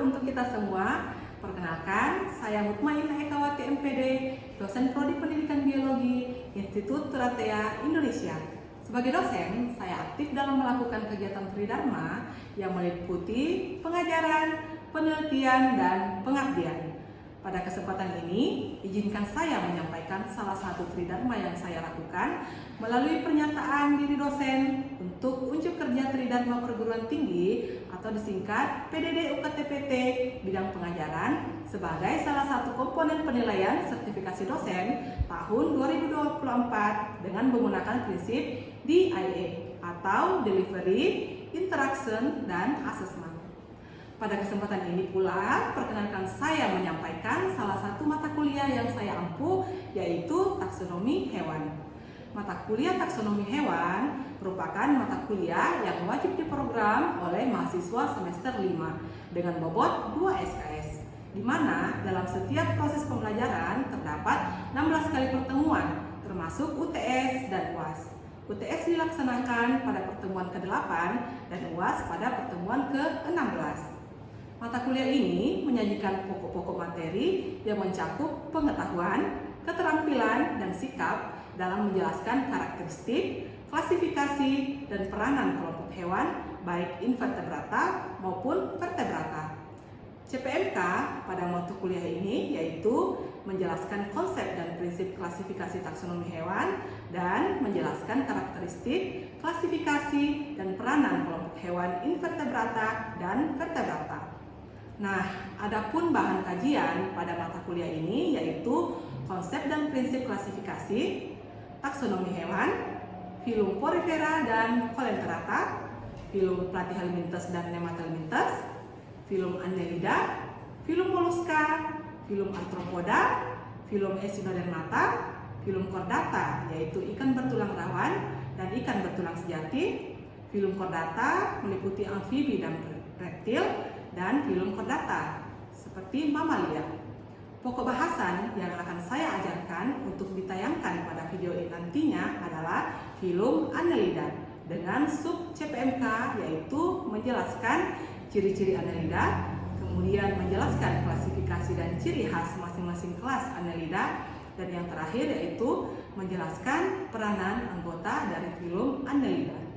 untuk kita semua. Perkenalkan, saya Mutmainah Ekawati MPD, dosen Prodi Pendidikan Biologi, Institut Teratea Indonesia. Sebagai dosen, saya aktif dalam melakukan kegiatan Tridharma yang meliputi pengajaran, penelitian, dan pengabdian. Pada kesempatan ini, izinkan saya menyampaikan salah satu Tridharma yang saya lakukan melalui pernyataan diri dosen untuk unjuk kerja Tridharma Perguruan Tinggi atau disingkat PDD UKTPT bidang pengajaran sebagai salah satu komponen penilaian sertifikasi dosen tahun 2024 dengan menggunakan prinsip DIA atau Delivery, Interaction, dan Assessment. Pada kesempatan ini pula, perkenankan saya menyampaikan salah satu mata kuliah yang saya ampu, yaitu taksonomi hewan. Mata kuliah taksonomi hewan merupakan mata kuliah yang wajib diprogram oleh mahasiswa semester 5 dengan bobot 2 SKS, di mana dalam setiap proses pembelajaran terdapat 16 kali pertemuan, termasuk UTS dan UAS. UTS dilaksanakan pada pertemuan ke-8 dan UAS pada pertemuan ke-16. Mata kuliah ini menyajikan pokok-pokok materi yang mencakup pengetahuan, keterampilan, dan sikap dalam menjelaskan karakteristik, klasifikasi, dan peranan kelompok hewan baik invertebrata maupun vertebrata. CPMK pada mata kuliah ini yaitu menjelaskan konsep dan prinsip klasifikasi taksonomi hewan dan menjelaskan karakteristik, klasifikasi, dan peranan kelompok hewan invertebrata dan vertebrata. Nah, adapun bahan kajian pada mata kuliah ini yaitu konsep dan prinsip klasifikasi, taksonomi hewan, filum Porifera dan Coleopterata, filum Platyhelminthes dan Nemathelminthes, filum Annelida, filum Mollusca, filum Arthropoda, filum Echinodermata, filum Chordata yaitu ikan bertulang rawan dan ikan bertulang sejati, filum Chordata meliputi amfibi dan reptil, dan filum Chordata seperti mamalia. Pokok bahasan yang akan saya ajarkan untuk ditayangkan pada video ini nantinya adalah filum Annelida dengan sub CPMK yaitu menjelaskan ciri-ciri Annelida, kemudian menjelaskan klasifikasi dan ciri khas masing-masing kelas Annelida, dan yang terakhir yaitu menjelaskan peranan anggota dari filum Annelida.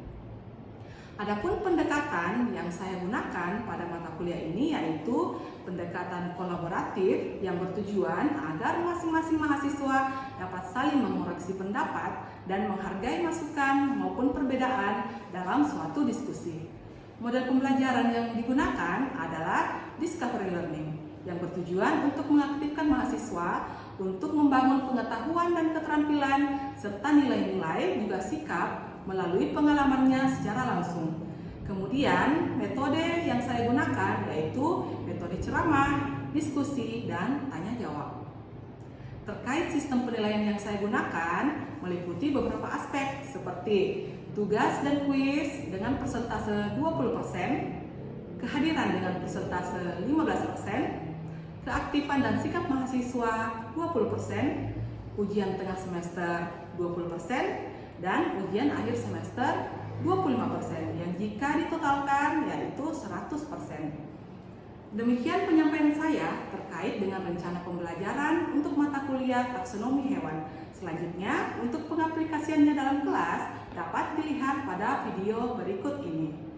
Adapun pendekatan yang saya gunakan pada mata kuliah ini yaitu pendekatan kolaboratif yang bertujuan agar masing-masing mahasiswa dapat saling mengoreksi pendapat dan menghargai masukan maupun perbedaan dalam suatu diskusi. Model pembelajaran yang digunakan adalah discovery learning yang bertujuan untuk mengaktifkan mahasiswa untuk membangun pengetahuan dan keterampilan serta nilai-nilai juga sikap melalui pengalamannya secara langsung. Kemudian metode yang saya gunakan yaitu metode ceramah, diskusi, dan tanya jawab. Terkait sistem penilaian yang saya gunakan meliputi beberapa aspek seperti tugas dan kuis dengan persentase 20%, kehadiran dengan persentase 15%, keaktifan dan sikap mahasiswa 20%, ujian tengah semester 20%, dan ujian akhir semester 25% yang jika ditotalkan yaitu 100%. Demikian penyampaian saya terkait dengan rencana pembelajaran untuk mata kuliah taksonomi hewan. Selanjutnya, untuk pengaplikasiannya dalam kelas dapat dilihat pada video berikut ini.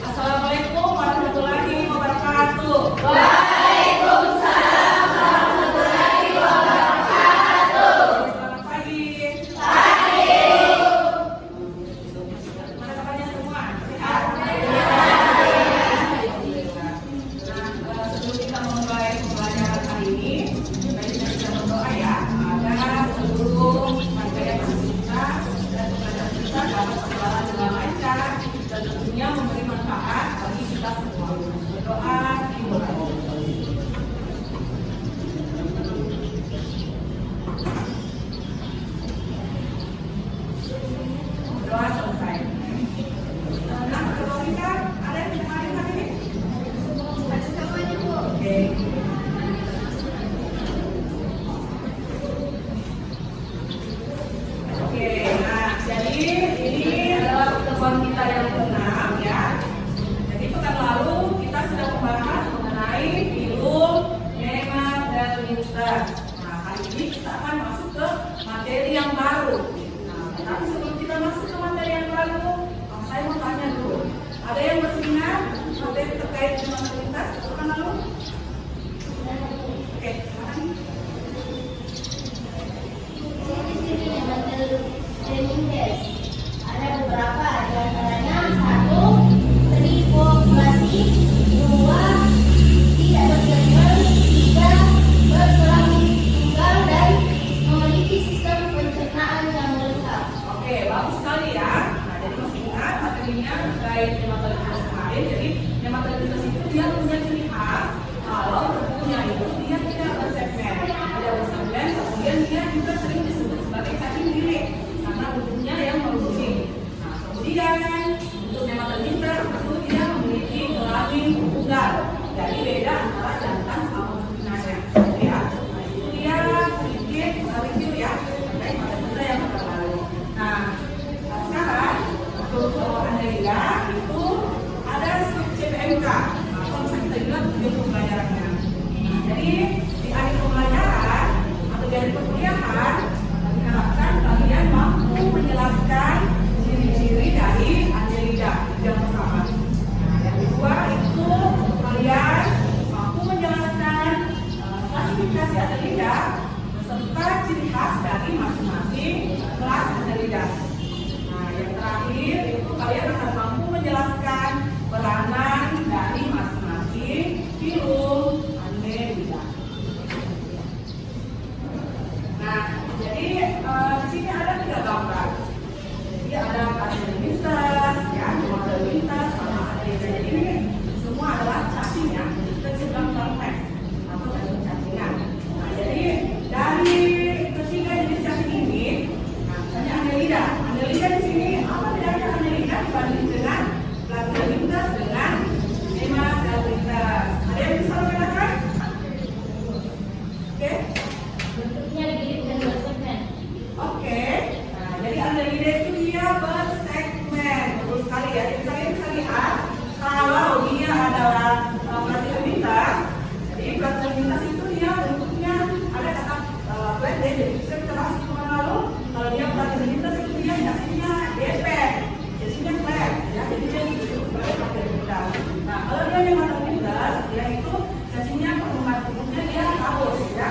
Assalamualaikum warahmatullahi wabarakatuh. Waalaikumsalam warahmatullahi wabarakatuh. Selamat pagi. Mana kabarnya semua? Sehat? Nah, sebelum kita memulai pembelajaran hari ini, kita berdoa ya agar seluruh materi kita dan pembelajaran kita dapat berjalan dengan lancar dan tentunya memberi manfaat bagi kita semua. Berdoa dimulai. Doa selesai. Nah, kalau kita ada yang bisa hadir hari ini? Ada semuanya, Bu. Oke. Oke, nah jadi ini adalah pertemuan kita yang ke-6 ya. Jadi pekan lalu Nah, hari ini kita akan masuk ke materi yang baru. Nah, tapi sebelum kita masuk ke materi yang baru, saya mau tanya dulu. Ada yang masih ingat materi terkait dengan lintas? Silakan lalu. Oke, silakan. Ada beberapa, di antaranya 1. Tripopulasi, 2. Tidak berserial, 3. Berkelamin tunggal, dan memiliki sistem pencernaan yang lengkap. Oke, bagus sekali ya. Nah, jadi masih ingat materinya terkait nematolitis kemarin. Jadi nematolitis itu dia punya ciri khas kalau bentuknya itu dia tidak bersegmen, kemudian dia juga sering disebut sebagai cacing gilik karena bentuknya yang merungging. Nah, kemudian untuk nematolitis itu dia memiliki kelamin tunggal. Jadi beda antara jantan sama betinanya. Ya, nah, itu dia sedikit review ya terkait materi yang lalu. Nah, sekarang untuk Annelida itu ada CPMK atau bisa kita bilang tujuan pembelajarannya. Nah, jadi di akhir pembelajaran atau dari perkuliahan diharapkan kalian mampu menjelaskan ciri-ciri dari Annelida yang pertama. Nah, yang kedua itu kalian mampu menjelaskan klasifikasi Annelida beserta ciri khas dari masing-masing kelas Annelida. Nah, yang terakhir itu kalian akan mampu menjelaskan peranan dari masing-masing filum Annelida. Nah, jadi di sini ada 3 gambar. Jadi ada Annelidas, ya, Nematolitis, sama Annelida. Jadi ini semua adalah cacing ya, kita bilang terpes atau cacing-cacingan. Nah, jadi dari ketiga jenis cacing ini, nah, misalnya Annelida. Annelida di sini apa bedanya Annelida dibanding dengan Platyrhynchus dengan Nematolitis? Ada yang bisa membedakan? Oke. Bentuknya gilik dan bersegmen. Oke. Nah, jadi Annelida itu dia bersegmen. Betul sekali ya. Jadi kalian bisa lihat kalau dia adalah Platyrhynchus. Jadi Platyrhynchus itu dia bentuknya ada kata flat, jadi bisa kita bahas kemana lalu. Kalau dia Platyrhynchus itu dia cacingnya dempet, cacingnya flat, ya. Jadi dia disebut sebagai Platyrhynchus. Nah, kalau dia Nematolitis, dia itu cacingnya permukaan tubuhnya dia halus, ya.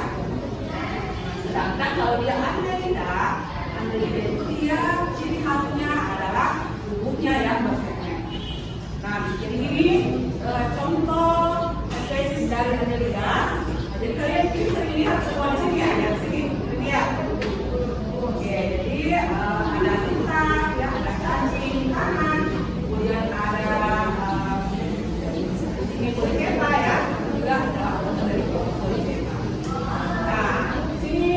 Sedangkan kalau dia Annelida itu dia ciri khasnya adalah tubuhnya yang bersegmen. Nah, jadi ini contoh spesies dari Annelida. Nah, jadi kalian bisa lihat semua di sini ya, di sini lihat. Oke, jadi ada lintang, ya, ada cacing tangan, kemudian ada di sini poliketa ya, juga ada anggota dari poliketa. Nah, di sini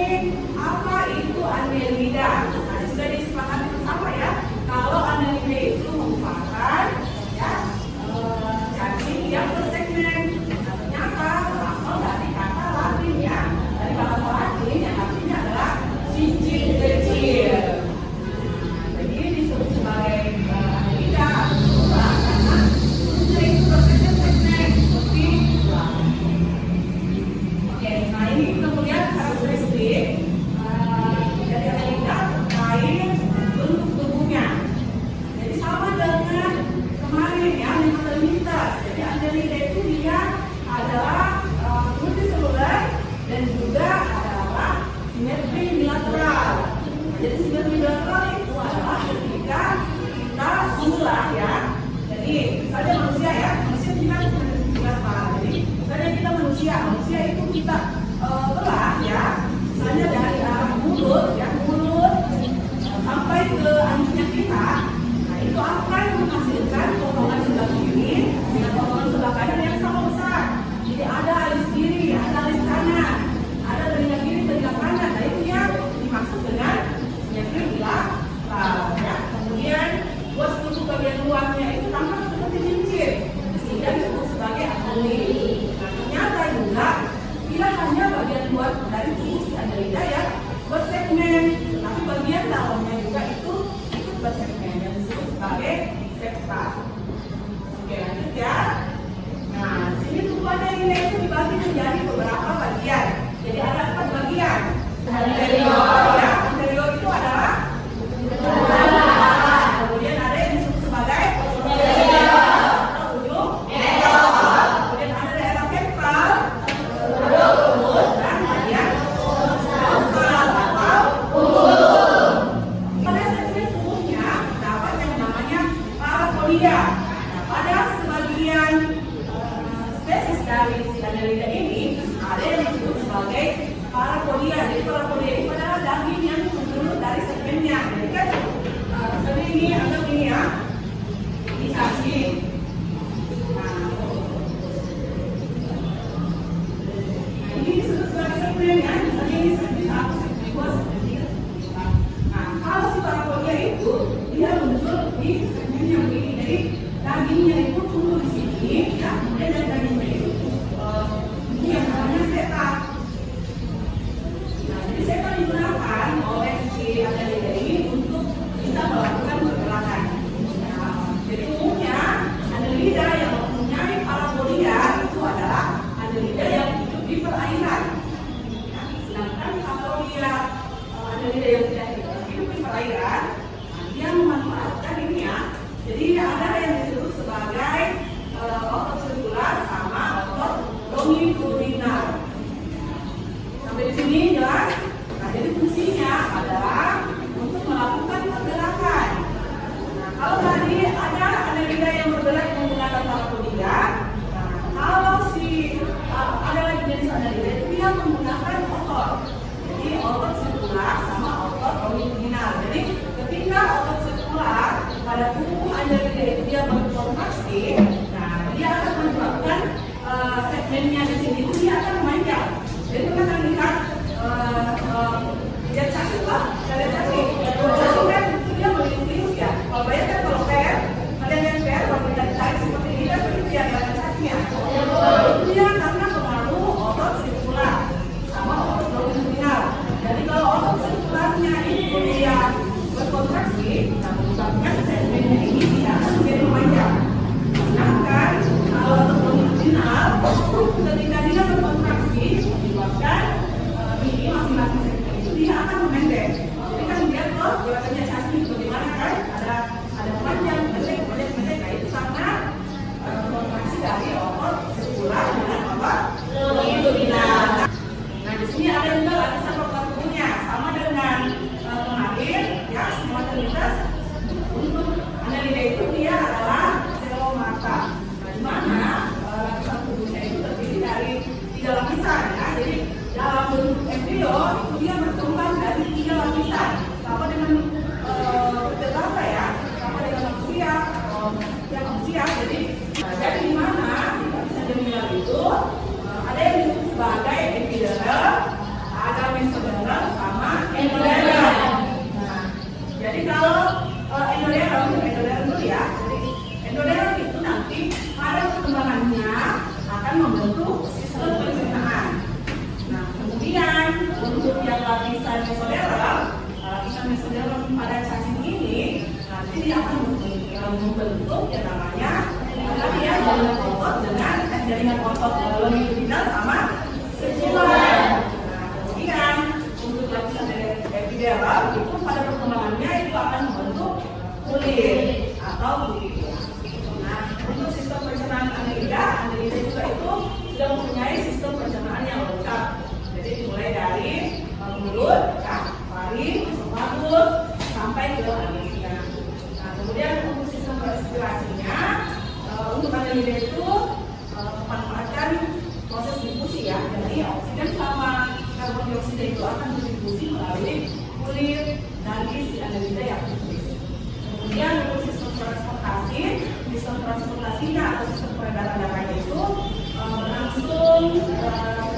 apa itu Annelida? Nah, sudah disepakati bersama ya. Kalau Annelida itu merupakan ya cacing yang bersegmen. Nah, ternyata berasal dari kata Latin ya, dari bahasa Latin yang artinya adalah cincin kecil. Jadi disebut sebagai Annelida karena cincin bersegmen seperti ular. Oke, nah ini kita melihat karakteristik dari Annelida terkait bentuk tubuhnya. Jadi sama dengan kemarin ya, Nematolitis. Jadi Annelida itu dia adalah multiselular dan juga adalah simetri bilateral. Jadi simetri bilateral itu adalah ketika kita mengulah ya. Jadi misalnya manusia ya, manusia kita simetri bilateral. Jadi misalnya kita manusia itu kita belah ya. Misalnya dari arah mulut ya, mulut sampai ke anusnya kita. Nah, itu akan menghasilkan potongan sebelah kiri dengan potongan sebelah kanan yang sama besar. Jadi ada alis kiri, ada alis kanan, ada telinga kiri, telinga kanan. Nah, itu yang dimaksud dengan simetri bilateral ya. Kemudian buat seluruh bagian luarnya itu tampak seperti cincin, sehingga disebut sebagai Annelida. Nah, ternyata juga tidak hanya bagian luar dari tubuh si Annelida ya bersegmen, tapi bagian dalamnya juga itu ikut bersegmen yang disebut sebagai septa. Oke, lanjut ya. Nah, sini tubuh Annelida itu dibagi menjadi beberapa bagian. Jadi ada 4 Anterior ya, anterior itu adalah kemudian ada yang disebut sebagai ujung, kemudian ada daerah ventral dan bagian dorsal atau pada segmen tubuhnya terdapat yang namanya parapodia. Nah, pada sebagian spesies dari si Annelida ini ada yang disebut sebagai parapodia. Jadi parapodia itu adalah daging yang menurut dari segmennya. Jadi kan seperti ini atau ini ya, ini cacing. Nah, ini disebut sebagai segmen ya. Misalnya ini segmen 1, segmen 2, segmen 3, segmen 4. Nah, kalau si parapodia itu dia muncul di segmen yang ini. Jadi dagingnya itu tumbuh di sini, ya. Kemudian dari dagingnya itu ini yang namanya seta. Nah, jadi seta digunakan oleh si Annelida ini untuk bisa melakukan pergerakan. Nah, jadi umumnya Annelida yang mempunyai parapodia itu adalah Annelida yang hidup di perairan. Nah, sedangkan parapodia Annelida yang hidup di perairan, nah, dia memanfaatkan ini ya. Jadi ada yang disebut sebagai otot sirkular sama otot longitudinal. Sampai di sini jelas. Nah, jadi fungsinya adalah untuk melakukan pergerakan. Nah, kalau tadi ada Annelida yang bergerak menggunakan parapodia, nah, kalau si ada lagi jenis Annelida itu dia menggunakan otot. Jadi otot sirkular sama otot longitudinal. Jadi ketika otot sirkular pada tubuh Annelida itu dia berkontraksi, nah dia akan menyebabkan segmennya di sini itu dia akan memanjang. Jadi kita akan lihat dia cacing lah, kalian cacing. Cacing kan dia meliuk-liuk ya. Kalau bayangkan kalau per, kalian yang per, kalau kita ditarik seperti ini kan berarti dia ada cacingnya. Itu dia karena pengaruh otot sirkular sama otot longitudinal. Jadi kalau otot sirkularnya itu dia berkontraksi, nah menyebabkan segmennya ini dia akan menjadi memanjang. Sedangkan kalau otot longitudinal, ketika dia berkontraksi menyebabkan ini masing-masing segmen itu dia akan memendek. Jadi kan dia kalau gerakannya cacing bagaimana kan ada panjang, pendek. Nah itu karena kontraksi dari otot sirkular dengan otot longitudinal. Nah di sini ada juga lapisan otot tubuhnya sama dengan kemarin ya, semua untuk Annelida itu dia adalah celomata. Nah di mana lapisan tubuhnya itu terdiri dari 3 lapisan ya. Jadi dalam bentuk embrio itu dia berkembang dari 3 lapisan sama dengan tetangga ya, sama dengan manusia yang manusia. Jadi di mana di lapisan germinal itu ada yang disebut sebagai epidermal, ada mesodermal sama endodermal. Nah, jadi kalau endodermal dulu ya. Jadi endodermal itu nanti pada perkembangannya akan membentuk sistem pencernaan. Nah, kemudian untuk yang lapisan mesodermal pada cacing ini nanti dia akan membentuk yang namanya tadi ya, jaringan otot dengan jaringan otot longitudinal sama sirkular. Nah, kemudian untuk lapisan epidermal itu pada perkembangannya itu akan membentuk kulit atau kulit. Nah, untuk sistem pencernaan Annelida juga itu sudah mempunyai sistem pencernaan yang lengkap. Jadi dimulai dari mulut, ya, faring, esofagus sampai ke anusnya. Nah, kemudian untuk sistem respirasinya untuk Annelida itu memanfaatkan proses difusi ya. Jadi oksigen sama karbon dioksida itu akan didifusi melalui kulit dari si Annelida yang tipis. Kemudian untuk sistem transportasinya atau sistem peredaran darahnya itu berlangsung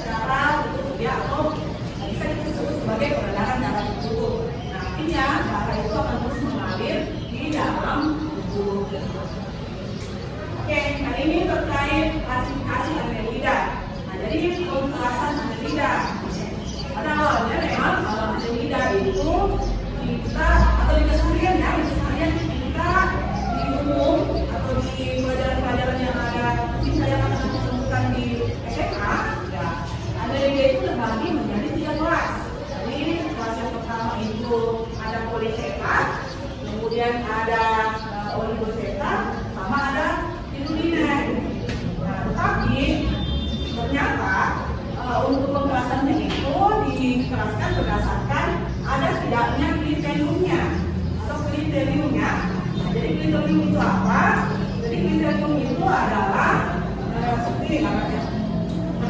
secara tertutup ya, atau bisa disebut sebagai peredaran darah di tubuh. Nah, artinya darah itu akan terus mengalir di dalam tubuh. Oke, nah ini terkait klasifikasi Annelida. Nah, jadi pembahasan Annelida. Pada awalnya memang kalau Annelida itu kita atau di keseharian ya, kita di umum atau di pelajaran-pelajaran yang ada yang akan ditemukan di SMA, ya untuk pengkerasannya itu dikeraskan berdasarkan ada tidaknya kriteriumnya atau kriteriumnya. Jadi kriterium itu apa? Jadi kriterium itu adalah seperti namanya.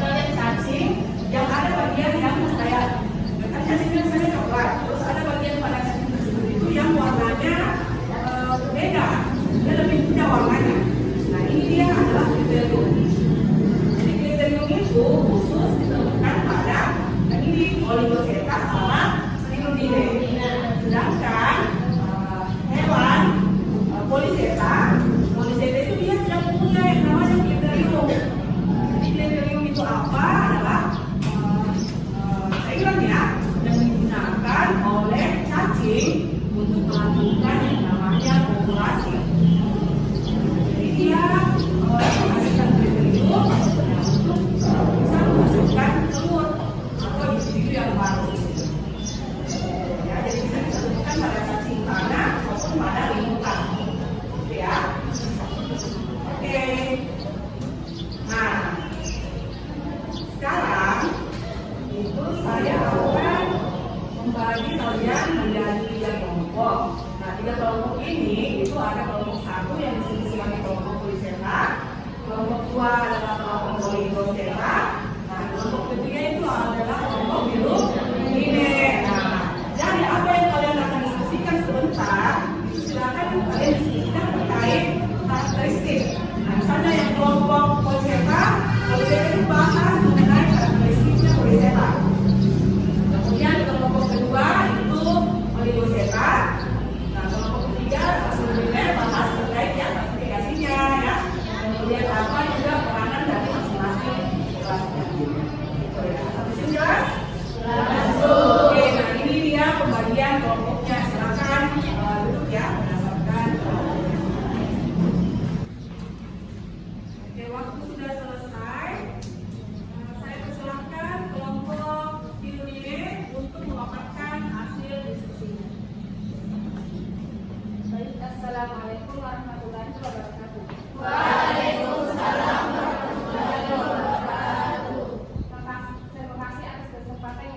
Ada cacing yang ada bagian yang kayak kan cacingnya misalnya coklat, terus ada bagian pada cacing tersebut itu yang warnanya beda, dia lebih punya warnanya. Nah ini dia adalah kriterium. Jadi kriterium itu khusus ditemukan pada ini Oligoseta sama Spirulinae. Sedangkan hewan Polychaeta itu dia tidak mempunyai yang namanya kriterium. Jadi kriterium itu apa? Adalah cairan ya yang digunakan oleh cacing untuk melakukan yang namanya populasi. Jadi dia menghasilkan kriterium untuk bisa menghasilkan telur atau individu yang baru. Ya, jadi bisa ditemukan pada cacing tanah maupun pada lingkungan. Oke ya. Oke. Nah, sekarang itu saya akan membagi kalian menjadi 3 kelompok. Nah, 3 kelompok ini itu ada kelompok 1 yang disebut sebagai kelompok Polychaeta, kelompok 2 adalah kelompok Oligoseta, nah kelompok ketiga itu adalah kelompok Spirulinae. Nah, jadi apa yang kalian akan diskusikan sebentar, itu silakan kalian diskusikan terkait karakteristik. Nah, misalnya yang kelompok Polychaeta itu bahas mengenai karakteristiknya Polychaeta. Kemudian kelompok kedua itu Oligoseta. Nah, kelompok ketiga Spirulinae bahas terkait ya klasifikasinya ya. Kemudian apa juga peranan dari masing-masing kelasnya. Gitu ya. Sampai sini jelas? Oke, nah ini dia pembagian kelompoknya. Silakan duduk ya berdasarkan kelompoknya. Oke, waktu sudah selesai. Saya persilahkan kelompok Spirulinae untuk memaparkan hasil diskusinya. Baik, assalamualaikum warahmatullahi wabarakatuh. Waalaikumsalam warahmatullahi wabarakatuh. Terima kasih atas kesempatan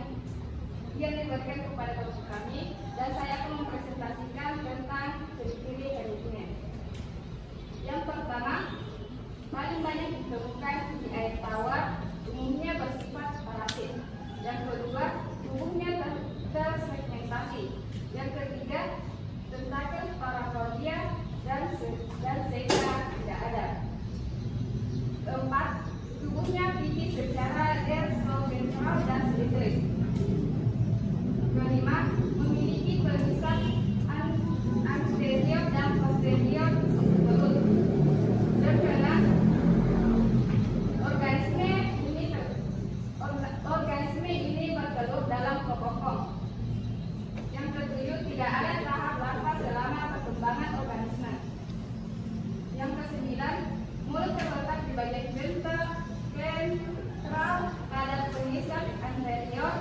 yang diberikan kepada kelompok kami, dan saya akan mempresentasikan tentang ciri-ciri herbicida. Yang pertama, paling banyak ditemukan di air tawar, umumnya bersifat parasit. Yang kedua, tubuhnya tersegmentasi. Yang ketiga, tentakel parapodia dan seka tidak ada. Keempat, tubuhnya pipih secara dorsoventral dan simetris. Kelima, memiliki barisan anterior dan posterior belut. Dan keenam, organisme ini bertelur dalam kokokong. Yang ketujuh, tidak ada tahap larva selama perkembangan organisme. Yang kesembilan, mulut terletak di bagian ventral pada penisal anterior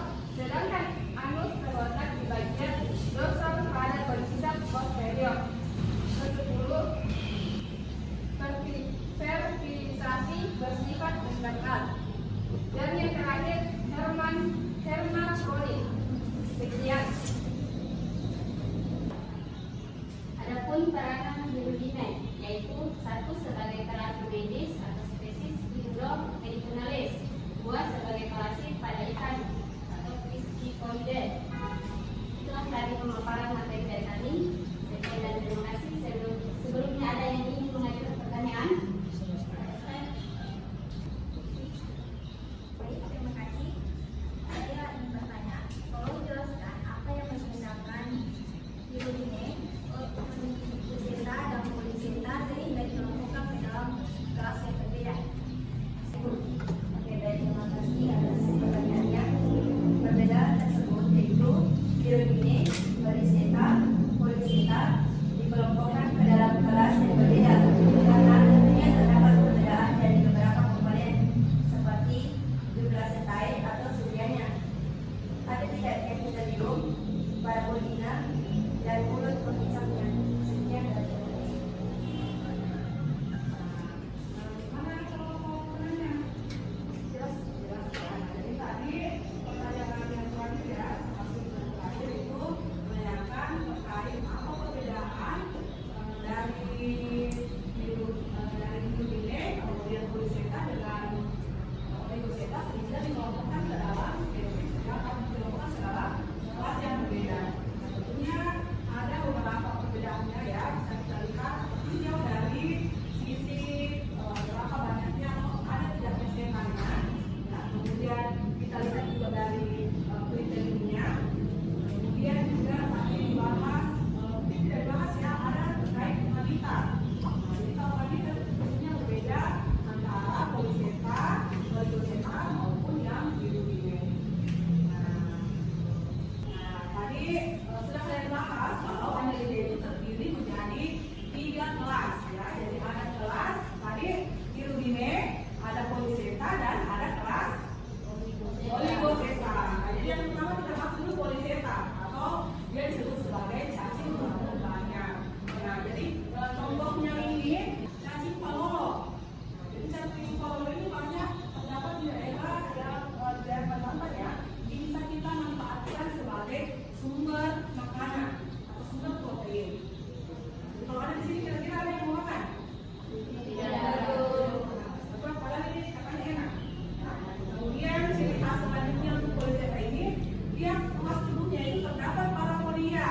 kemudian kita lihat juga dari kriteria. Kemudian juga tadi dibahas, tidak dibahas ya, ada terkait wanita. Jadi kalau wanita tentunya berbeda antara poliseta, oligoseta maupun yang biru-biru. Nah, tadi sudah saya bahas bahwa Annelida itu terdiri menjadi 3 kelas ya. Jadi ada kelas tadi biru-biru, ada poliseta dan ada kelas oligoseta. Nah, jadi yang pertama kita bahas dulu poliseta atau dia disebut sebagai cacing berambut banyak. Nah, jadi contohnya ini cacing palolo. Nah, jadi cacing palolo ini banyak terdapat di daerah yang daerah Kalimantan ya. Bisa kita manfaatkan sebagai sumber makanan atau sumber protein. Jadi, kalau ada di sini kira-kira ada yang mau makan? Padahal ini katanya enak. Nah, kemudian ciri khas selanjutnya untuk poliseta ini, dia ruas tubuhnya itu terdapat parapodia.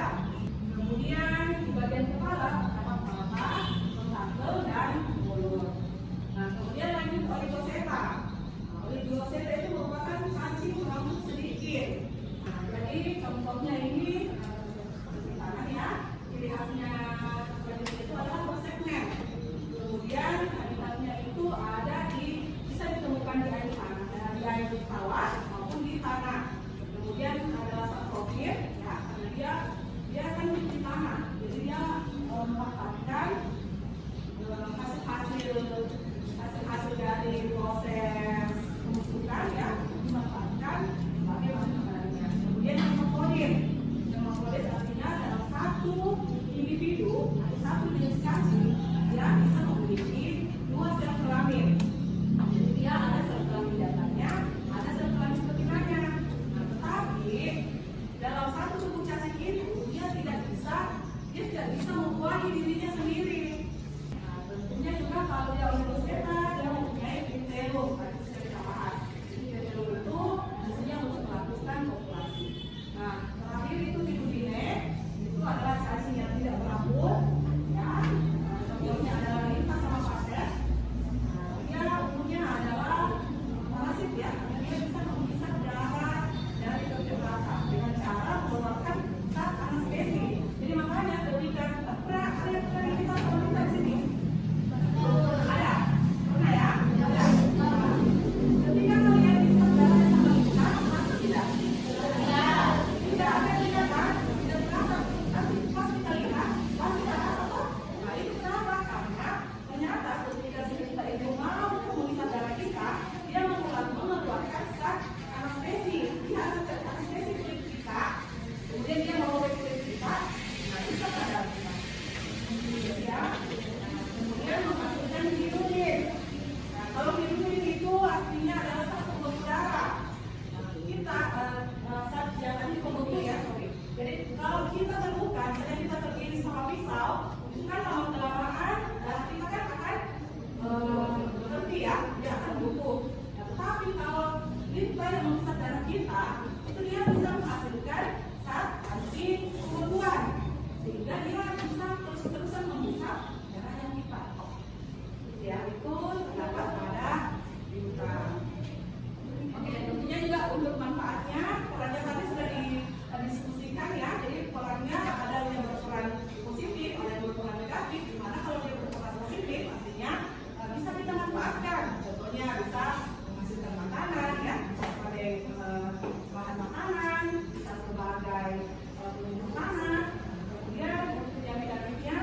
Kemudian di bagian kepala terdapat mata, tentakel, dan mulut. Nah, kemudian lanjut oligoseta. Oligoseta itu merupakan cacing berambut sedikit. Nah, jadi contohnya ini di tangan ya. Ciri khasnya selanjutnya itu adalah bersegmen. Kemudian habitatnya itu ada bisa ditemukan di air tanah, di air bawah maupun di tanah. Kemudian adalah saprofit ya, karena dia akan di tanah, jadi dia memanfaatkan hasil dari proses pembusukan ya, dimanfaatkan sebagai bahan makanannya. Kemudian hermafrodit artinya dalam satu individu ada satu jenis cacing yang bisa memiliki 2 sel kelamin. Jadi dia ada sel kelamin jantannya, ada sel kelamin betinanya. Nah, tetapi dalam satu tubuh cacing itu dia tidak bisa membuahi dirinya sendiri. Nah, tentunya juga kalau dia oligoseta dia mempunyai piterum. Tadi sudah kita bahas. Piterum itu fungsinya untuk melakukan kopulasi. Nah, terakhir itu biru-bine, itu adalah cacing yang tidak berambut. Ya, contohnya adalah limpa sama pasir. Dia umumnya adalah parasit ya, karena dia bisa menghisap darah dari ke belakang dengan cara mengeluarkan zat anestesi. Jadi makanya ketika pernah ada yang kita di sini, ada, pernah ya? Ada. Ketika kalian hisap darah sama kita, masuk tidak? Tidak ada yang lihat kan? Tidak terasa. Tapi pas kita lihat, pas kita rasa tuh, nah itu kenapa? Karena ternyata ketika si kita itu mau menghisap darah kita, dia mengeluarkan zat anestesi. Dia anestesi kulit kita, kemudian dia merobek kulit kita, nah itu darah kita. Ya. Kemudian memasukkan birumin. Nah, kalau birumin itu artinya adalah satu pembuluh darah. Kita saat yang tadi pembuluh ya, sorry. Jadi kalau kita terbuka, misalnya kita teriris sama pisau, itu kan lama-kelamaan darah kita kan akan berhenti ya, dia akan buntu. Nah, tetapi kalau limpa yang menghisap darah kita, itu dia bisa menghasilkan zat anti pembunuhan, sehingga dia bisa terus-terusan menghisap darah yang kita. Ya, itu terdapat pada limpa. Oke, tentunya juga untuk manfaatnya, perannya tadi sudah didiskusikan ya. Jadi perannya ada yang berperan positif, ada yang berperan negatif. Dimana kalau dia berperan positif, artinya bisa kita manfaatkan. Contohnya bisa menghasilkan makanan ya, bisa sebagai bahan makanan, bisa sebagai pelindung tanah. Kemudian untuk yang negatifnya,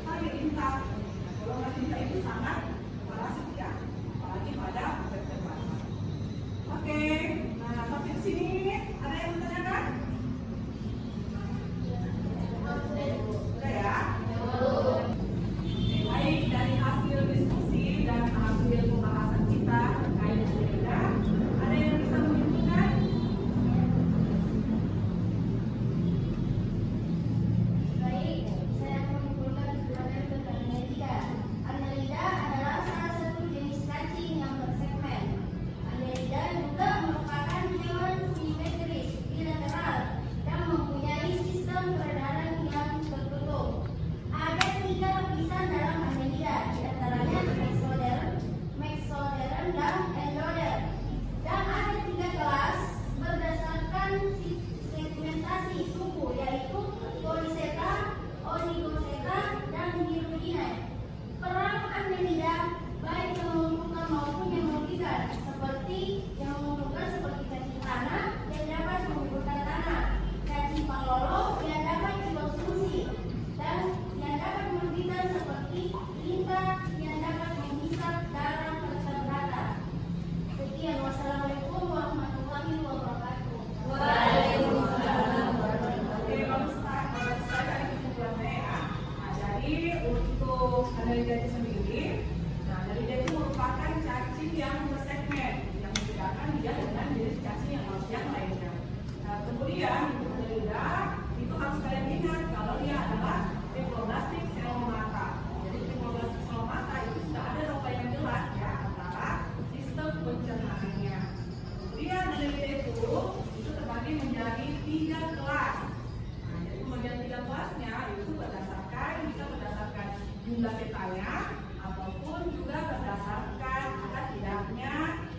tadi tinta. Golongan tinta itu sangat parasit ya, apalagi pada vertebrata. Oke, nah sampai sini Kemudian Annelida itu harus kalian ingat kalau dia adalah triploblastik selomata. Jadi triploblastik selomata itu sudah ada data yang jelas ya antara sistem pencernaannya. Kemudian Annelida itu terbagi menjadi 3 kelas. Nah, jadi pembagian 3 kelasnya itu bisa berdasarkan jumlah setanya ataupun juga berdasarkan ada tidaknya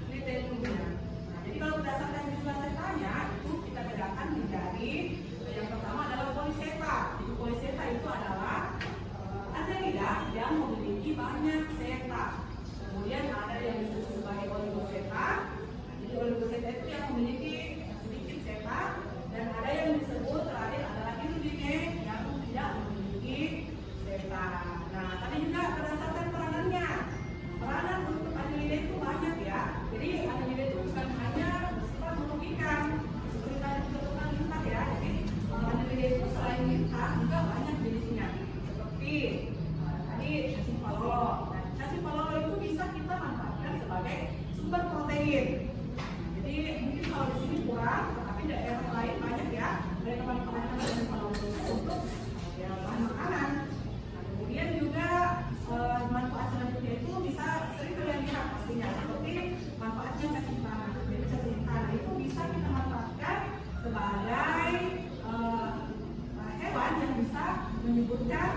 kriteriumnya. Nah, jadi kalau berdasarkan jumlah setanya itu kita bedakan menjadi yang pertama adalah poliseta. Jadi poliseta itu adalah Annelida yang memiliki banyak seta. Kemudian ada yang disebut sebagai oligoseta. Jadi oligoseta itu yang memiliki sedikit seta, dan ada yang disebut terakhir adalah hirudine yang tidak memiliki seta. Nah, tadi juga berdasarkan peranannya. Peranan untuk Annelida itu banyak ya. Jadi Annelida itu bukan hanya bersifat merugikan, seperti tadi disebutkan lintah ya. Jadi Annelida itu selain lintah juga banyak jenisnya. Seperti tadi cacing palolo. Nah, cacing palolo itu bisa kita manfaatkan sebagai sumber protein. Jadi mungkin kalau di sini kurang, tapi daerah lain banyak ya. Mereka manfaatkan cacing palolo untuk ya, bahan makanan. Nah, kemudian juga manfaat selanjutnya itu bisa sering kalian lihat pastinya seperti manfaatnya cacing tanah. Jadi cacing tanah itu bisa kita manfaatkan sebagai hewan yang bisa menyuburkan